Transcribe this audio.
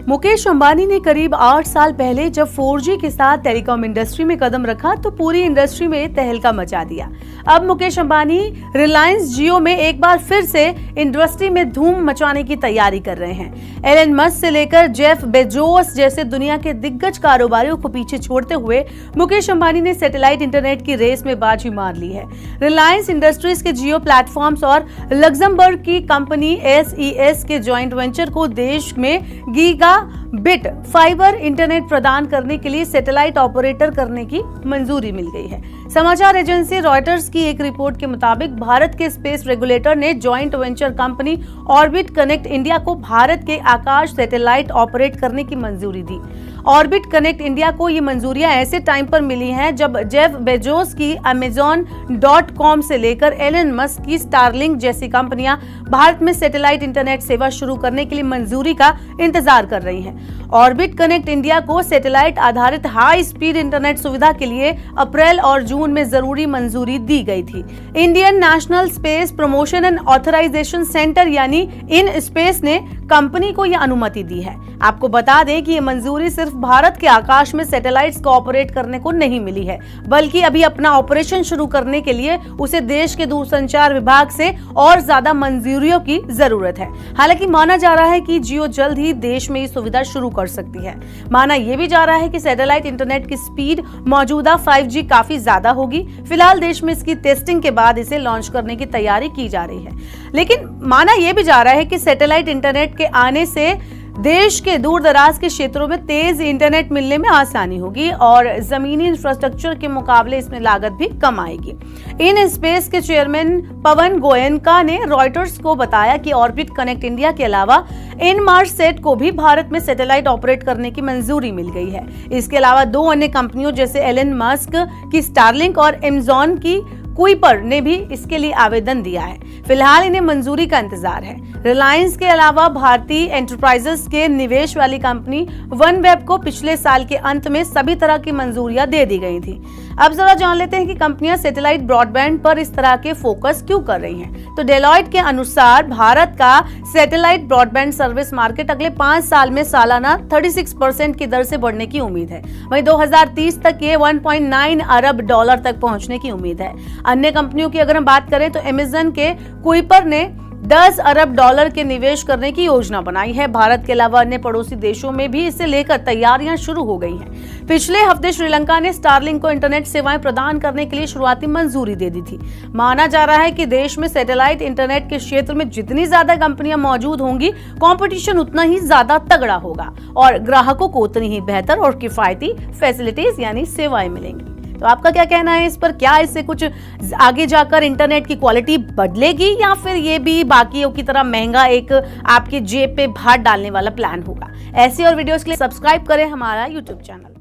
मुकेश अंबानी ने करीब 8 साल पहले जब 4G के साथ टेलीकॉम इंडस्ट्री में कदम रखा तो पूरी इंडस्ट्री में तहलका मचा दिया। अब मुकेश अंबानी रिलायंस जियो में एक बार फिर से इंडस्ट्री में धूम मचाने की तैयारी कर रहे हैं। एलन मस्क से लेकर जेफ बेजोस जैसे दुनिया के दिग्गज कारोबारियों को पीछे छोड़ते हुए मुकेश अंबानी ने सैटेलाइट इंटरनेट की रेस में बाजी मार ली है। रिलायंस इंडस्ट्रीज के जियो प्लेटफॉर्म्स और लग्जमबर्ग की कंपनी SES के जॉइंट वेंचर को देश में गीगाबिट फाइबर इंटरनेट प्रदान करने के लिए सैटेलाइट ऑपरेटर करने की मंजूरी मिल गई है। समाचार एजेंसी रॉयटर्स की एक रिपोर्ट के मुताबिक भारत के स्पेस रेगुलेटर ने joint venture company orbit connect India को भारत के आकाश सैटेलाइट ऑपरेट करने की मंजूरी दी। ऑर्बिट कनेक्ट इंडिया को ये मंजूरियां ऐसे टाइम पर मिली हैं जब जेफ बेजोस की Amazon.com से लेकर एलन मस्क की स्टारलिंक जैसी कंपनियां भारत में सैटेलाइट इंटरनेट सेवा शुरू करने के लिए मंजूरी का इंतजार कर रही हैं। ऑर्बिट कनेक्ट इंडिया को सैटेलाइट आधारित हाई स्पीड इंटरनेट सुविधा के लिए अप्रैल और जून में जरूरी मंजूरी दी गई थी। Indian National Space Promotion and Authorisation Centre यानी इन स्पेस ने कंपनी को यह अनुमति दी है। आपको बता दें कि ये मंजूरी सिर्फ भारत के आकाश में सैटेलाइट्स को ऑपरेट करने को नहीं मिली है, बल्कि अभी अपना ऑपरेशन शुरू करने के लिए उसे देश के दूरसंचार विभाग से और ज्यादा मंजूरियों की जरूरत है। हालांकि माना जा रहा है कि जियो जल्द ही देश में ये सुविधा शुरू कर सकती है। माना यह भी जा रहा है कि सैटेलाइट इंटरनेट की स्पीड मौजूदा 5G काफी ज्यादा होगी। फिलहाल देश में इसकी टेस्टिंग के बाद इसे लॉन्च करने की तैयारी की जा रही है। लेकिन माना यह भी जा रहा है कि सैटेलाइट इंटरनेट के आने से देश के दूर दराज के क्षेत्रों में तेज इंटरनेट मिलने में आसानी होगी और जमीनी इंफ्रास्ट्रक्चर के मुकाबले इसमें लागत भी कम आएगी। इन स्पेस के चेयरमैन पवन गोयनका ने रॉयटर्स को बताया कि ऑर्बिट कनेक्ट इंडिया के अलावा इनमार्ससेट को भी भारत में सैटेलाइट ऑपरेट करने की मंजूरी मिल गई है। इसके अलावा 2 अन्य कंपनियों जैसे एलन मस्क की स्टारलिंक और Amazon की कुइपर ने भी इसके लिए आवेदन दिया है। फिलहाल इन्हें मंजूरी का इंतजार है। रिलायंस के अलावा भारतीय एंटरप्राइजेस के निवेश वाली कंपनी OneWeb को पिछले साल के अंत में सभी तरह की मंजूरियां दे दी गई थी। अब जरा जान लेते हैं कि कंपनियां सैटेलाइट ब्रॉडबैंड पर इस तरह के फोकस क्यों कर रही हैं। तो डेलॉयट के अनुसार भारत का सैटेलाइट ब्रॉडबैंड सर्विस मार्केट अगले 5 साल में सालाना 36% की दर से बढ़ने की उम्मीद है। वहीं 2030 तक ये $1.9 अरब तक पहुंचने की उम्मीद है। अन्य कंपनियों की अगर हम बात करें तो Amazon के कुइपर ने $10 अरब के निवेश करने की योजना बनाई है। भारत के अलावा अन्य पड़ोसी देशों में भी इसे लेकर तैयारियां शुरू हो गई हैं। पिछले हफ्ते श्रीलंका ने स्टारलिंक को इंटरनेट सेवाएं प्रदान करने के लिए शुरुआती मंजूरी दे दी थी। माना जा रहा है कि देश में सैटेलाइट इंटरनेट के क्षेत्र में जितनी ज्यादा कंपनियां मौजूद होंगी, कंपटीशन उतना ही ज्यादा तगड़ा होगा और ग्राहकों को उतनी ही बेहतर और किफायती फैसिलिटीज यानी सेवाएं मिलेंगी। तो आपका क्या कहना है इस पर? क्या इससे कुछ आगे जाकर इंटरनेट की क्वालिटी बदलेगी या फिर ये भी बाकियों की तरह महंगा एक आपके जेब पे भार डालने वाला प्लान होगा? ऐसी और वीडियोस के लिए सब्सक्राइब करें हमारा YouTube चैनल।